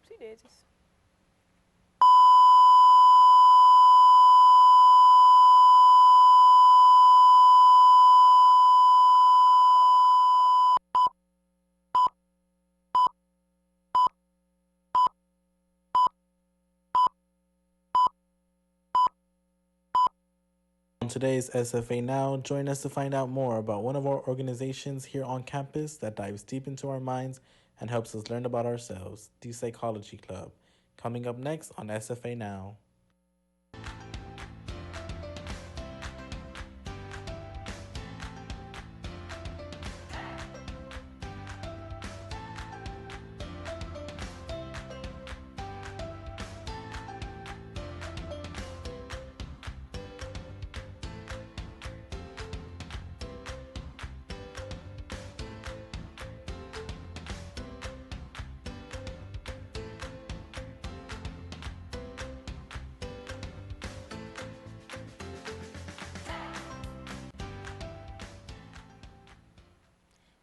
Oopsie daisies. On today's SFA Now, join us to find out more about one of our organizations here on campus that dives deep into our minds and helps us learn about ourselves, the Psychology Club. Coming up next on SFA Now.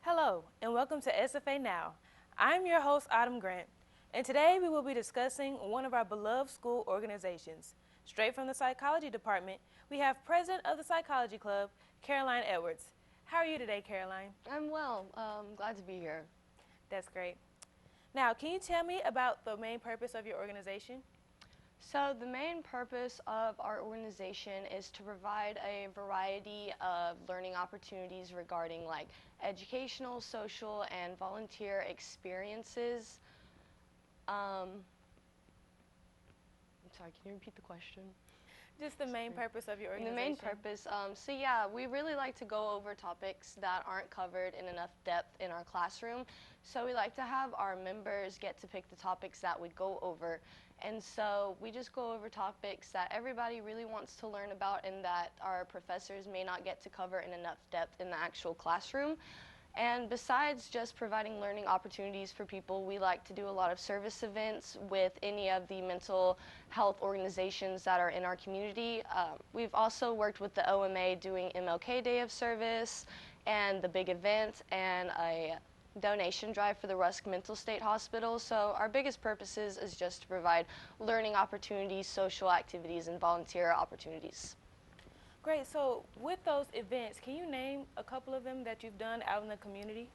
Hello, and welcome to SFA Now. I'm your host, Autumn Grant, and today we will be discussing one of our beloved school organizations. Straight from the psychology department, we have President of the Psychology Club, Caroline Edwards. How are you today, Caroline? I'm well. Glad to be here. That's great. Now, can you tell me about the main purpose of your organization? So the main purpose of our organization is to provide a variety of learning opportunities regarding like educational, social, and volunteer experiences. I'm sorry, can you repeat the question? Just the main purpose of your And the organization. main purpose, so yeah, we really like to go over topics that aren't covered in enough depth in our classroom. So we like to have our members get to pick the topics that we go over. And so we just go over topics that everybody really wants to learn about and that our professors may not get to cover in enough depth in the actual classroom. And besides just providing learning opportunities for people, we like to do a lot of service events with any of the mental health organizations that are in our community. We've also worked with the OMA doing MLK Day of Service and the big event and a donation drive for the Rusk Mental State Hospital. So our biggest purposes is just to provide learning opportunities, social activities, and volunteer opportunities. Great. So with those events, can you name a couple of them that you've done out in the community?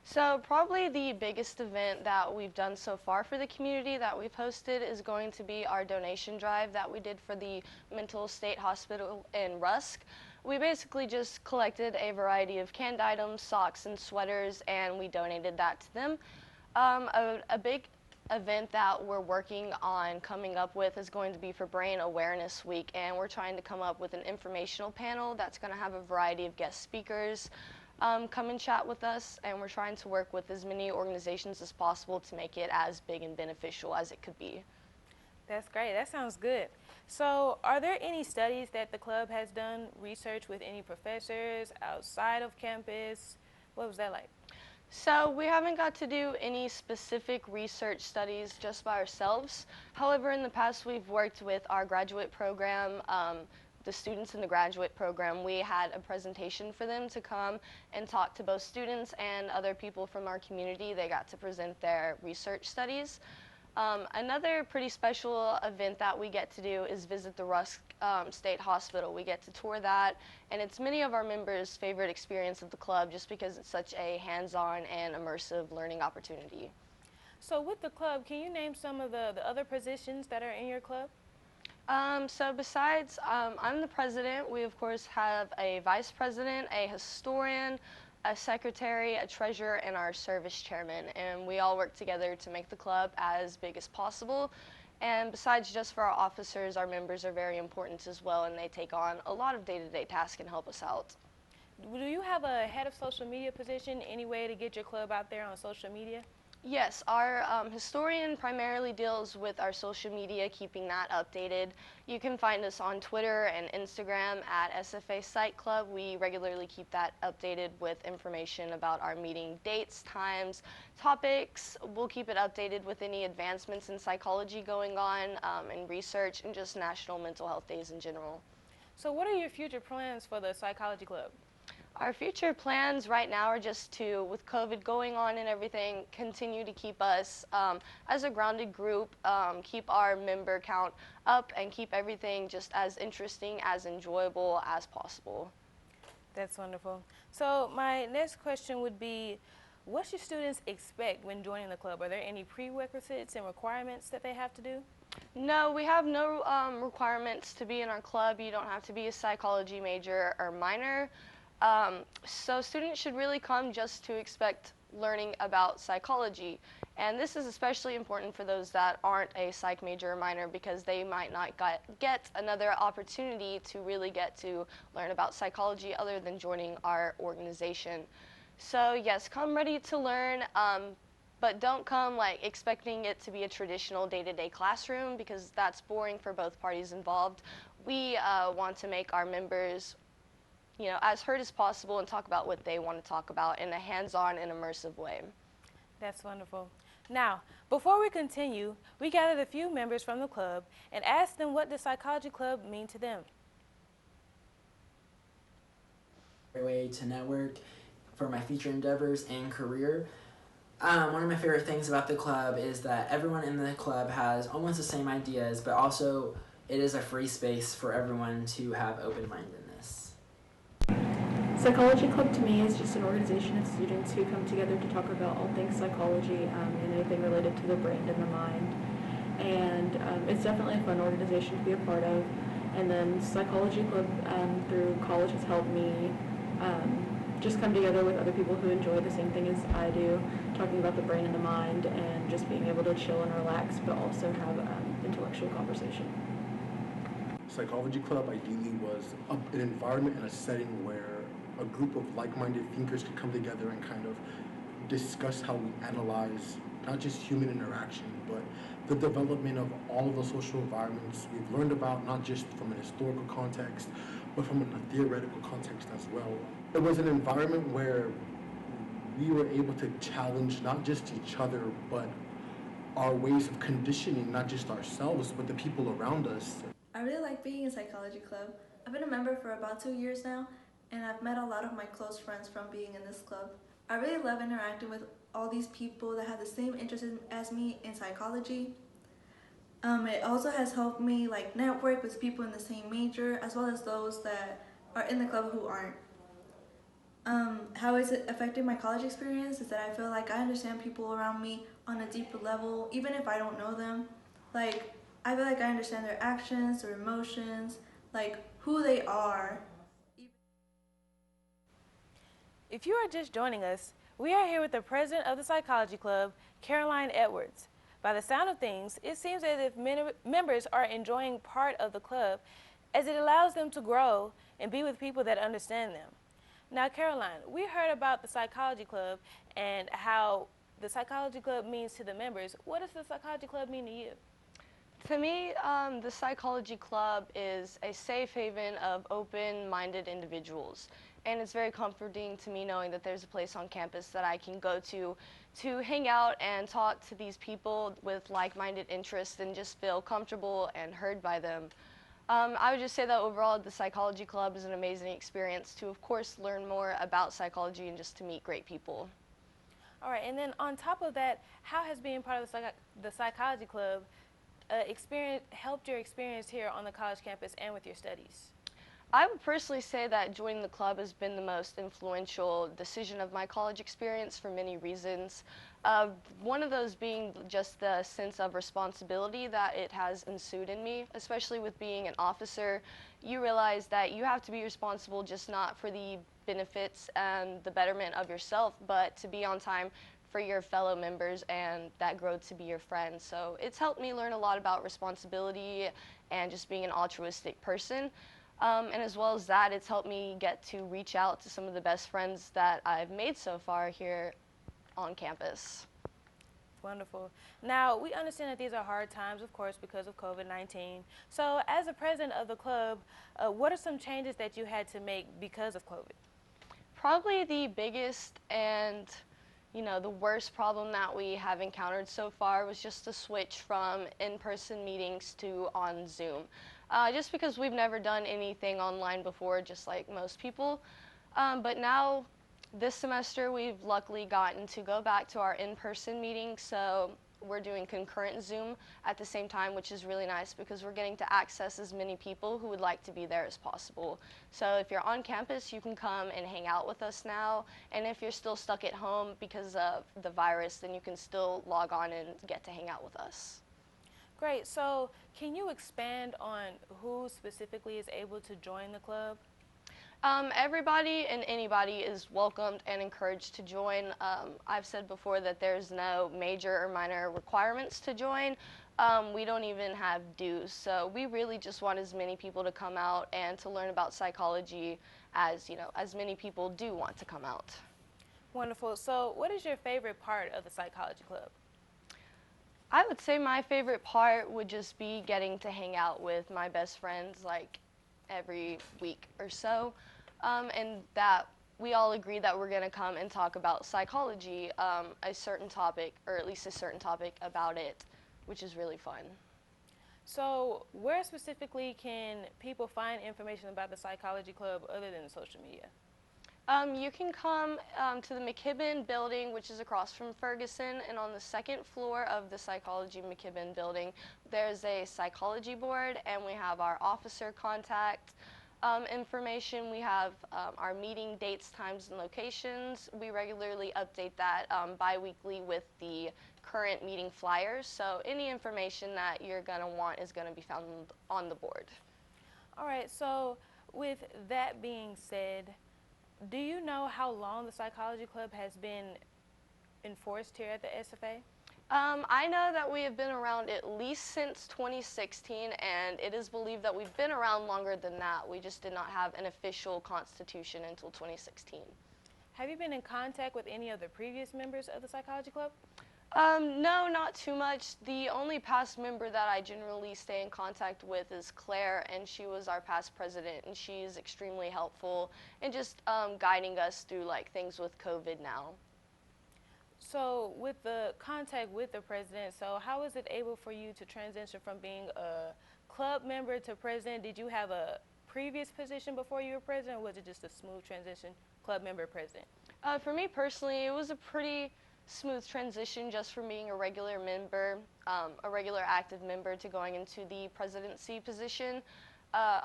So probably the biggest event that we've done so far for the community that we've hosted is going to be our donation drive that we did for the Mental State Hospital in Rusk. We basically just collected a variety of canned items, socks, and sweaters, and we donated that to them. A big event that we're working on coming up with is going to be for Brain Awareness Week, and we're trying to come up with an informational panel that's going to have a variety of guest speakers come and chat with us, and we're trying to work with as many organizations as possible to make it as big and beneficial as it could be. That's great. That sounds good. So are there any studies that the club has done, research with any professors outside of campus? What was that like? So we haven't got to do any specific research studies just by ourselves. However, in the past we've worked with our graduate program, the students in the graduate program. We had a presentation for them to come and talk to both students and other people from our community. They got to present their research studies. Another pretty special event that we get to do is visit the Rusk State Hospital. We get to tour that, and it's many of our members' favorite experience of the club just because it's such a hands-on and immersive learning opportunity. So with the club, can you name some of the other positions that are in your club? So besides I'm the president, we of course have a vice president, a historian, a secretary, a treasurer, and our service chairman, and we all work together to make the club as big as possible. And besides just for our officers, our members are very important as well, and they take on a lot of day-to-day tasks and help us out. Do you have a head of social media position, any way to get your club out there on social media? Yes, our historian primarily deals with our social media, keeping that updated. You can find us on Twitter and Instagram at SFA Psych Club. We regularly keep that updated with information about our meeting dates, times, topics. We'll keep it updated with any advancements in psychology going on, and research, and just National Mental Health Days in general. So what are your future plans for the Psychology Club? Our future plans right now are just to, with COVID going on and everything, continue to keep us as a grounded group, keep our member count up, and keep everything just as interesting, as enjoyable as possible. That's wonderful. So my next question would be, what should students expect when joining the club? Are there any prerequisites and requirements that they have to do? No, we have no requirements to be in our club. You don't have to be a psychology major or minor. So students should really come just to expect learning about psychology. And this is especially important for those that aren't a psych major or minor, because they might not get another opportunity to really get to learn about psychology other than joining our organization. So yes, come ready to learn. But don't come like expecting it to be a traditional day-to-day classroom, because that's boring for both parties involved. We want to make our members, as heard as possible and talk about what they want to talk about in a hands-on and immersive way. That's wonderful. Now, before we continue, we gathered a few members from the club and asked them what the psychology club mean to them. A way to network for my future endeavors and career. One of my favorite things about the club is that everyone in the club has almost the same ideas, but also it is a free space for everyone to have open-mindedness. Psychology Club to me is just an organization of students who come together to talk about all things psychology and anything related to the brain and the mind. And it's definitely a fun organization to be a part of. And then Psychology Club through college has helped me just come together with other people who enjoy the same thing as I do, talking about the brain and the mind, and just being able to chill and relax, but also have intellectual conversation. Psychology Club ideally was an environment and a setting where a group of like-minded thinkers could come together and kind of discuss how we analyze not just human interaction, but the development of all of the social environments we've learned about, not just from an historical context, but from a theoretical context as well. It was an environment where we were able to challenge not just each other, but our ways of conditioning, not just ourselves, but the people around us. I really like being in Psychology Club. I've been a member for about 2 years now, and I've met a lot of my close friends from being in this club. I really love interacting with all these people that have the same interests as me in psychology. It also has helped me network with people in the same major, as well as those that are in the club who aren't. How it's affected my college experience is that I feel like I understand people around me on a deeper level, even if I don't know them. I feel like I understand their actions, their emotions, who they are. If you are just joining us, we are here with the president of the Psychology Club, Caroline Edwards. By the sound of things, it seems as if members are enjoying part of the club, as it allows them to grow and be with people that understand them. Now, Caroline, we heard about the Psychology Club and how the Psychology Club means to the members. What does the Psychology Club mean to you? To me, the Psychology Club is a safe haven of open-minded individuals. And it's very comforting to me knowing that there's a place on campus that I can go to hang out and talk to these people with like-minded interests and just feel comfortable and heard by them. I would just say that overall the Psychology Club is an amazing experience to, of course, learn more about psychology and just to meet great people. All right, and then on top of that, how has being part of the Psychology Club helped your experience here on the college campus and with your studies? I would personally say that joining the club has been the most influential decision of my college experience for many reasons. One of those being just the sense of responsibility that it has ensued in me, especially with being an officer. You realize that you have to be responsible just not for the benefits and the betterment of yourself, but to be on time for your fellow members and that grow to be your friends. So it's helped me learn a lot about responsibility and just being an altruistic person. And as well as that, it's helped me get to reach out to some of the best friends that I've made so far here on campus. Wonderful. Now, we understand that these are hard times, of course, because of COVID-19. So as the president of the club, what are some changes that you had to make because of COVID? Probably the biggest and the worst problem that we have encountered so far was just the switch from in-person meetings to on Zoom. Just because we've never done anything online before, just like most people. But now, this semester, we've luckily gotten to go back to our in-person meetings, so we're doing concurrent Zoom at the same time, which is really nice because we're getting to access as many people who would like to be there as possible. So if you're on campus, you can come and hang out with us now, and if you're still stuck at home because of the virus, then you can still log on and get to hang out with us. Great. So can you expand on who specifically is able to join the club? Everybody and anybody is welcomed and encouraged to join. I've said before that there's no major or minor requirements to join. We don't even have dues, so we really just want as many people to come out and to learn about psychology as, as many people do want to come out. Wonderful. So what is your favorite part of the psychology club? I would say my favorite part would just be getting to hang out with my best friends like every week or so, and that we all agree that we're going to come and talk about psychology, a certain topic, or at least a certain topic about it, which is really fun. So where specifically can people find information about the psychology club other than social media? You can come to the McKibben building, which is across from Ferguson, and on the second floor of the Psychology McKibben building, there's a psychology board, and we have our officer contact information. We have our meeting dates, times, and locations. We regularly update that bi-weekly with the current meeting flyers, so any information that you're going to want is going to be found on the board. All right, so with that being said, do you know how long the psychology club has been enforced here at the SFA? I know that we have been around at least since 2016, and it is believed that we've been around longer than that. We just did not have an official constitution until 2016. Have you been in contact with any of the previous members of the psychology club? No, not too much. The only past member that I generally stay in contact with is Claire, and she was our past president, and she's extremely helpful and just guiding us through like things with COVID now. So with the contact with the president, so how was it able for you to transition from being a club member to president? Did you have a previous position before you were president, or was it just a smooth transition, club member, president? For me personally, it was a pretty smooth transition just from being a regular member, a regular active member to going into the presidency position.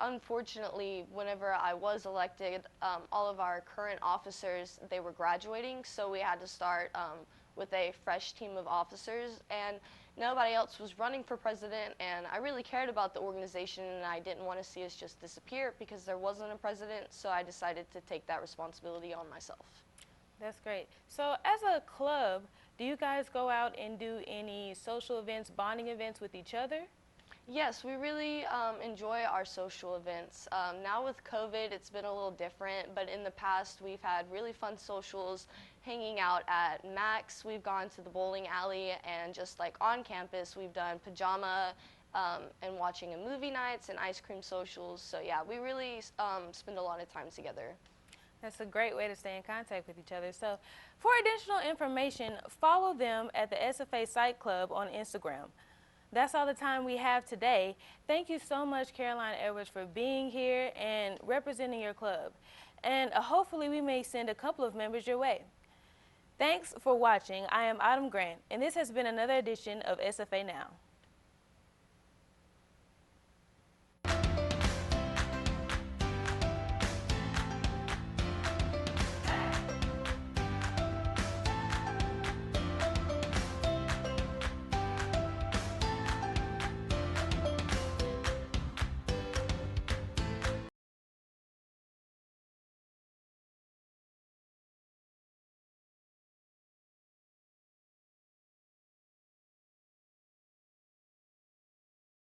Unfortunately, whenever I was elected, all of our current officers, they were graduating, so we had to start with a fresh team of officers, and nobody else was running for president, and I really cared about the organization, and I didn't want to see us just disappear because there wasn't a president, so I decided to take that responsibility on myself. That's great. So as a club, do you guys go out and do any social events, bonding events with each other? Yes, we really enjoy our social events. Now with COVID, it's been a little different, but in the past, we've had really fun socials, hanging out at Max. We've gone to the bowling alley, and just like on campus, we've done pajama and watching a movie nights and ice cream socials. So yeah, we really spend a lot of time together. That's a great way to stay in contact with each other. So for additional information, follow them at the SFA Psych Club on Instagram. That's all the time we have today. Thank you so much, Caroline Edwards, for being here and representing your club. And hopefully we may send a couple of members your way. Thanks for watching. I am Autumn Grant, and this has been another edition of SFA Now.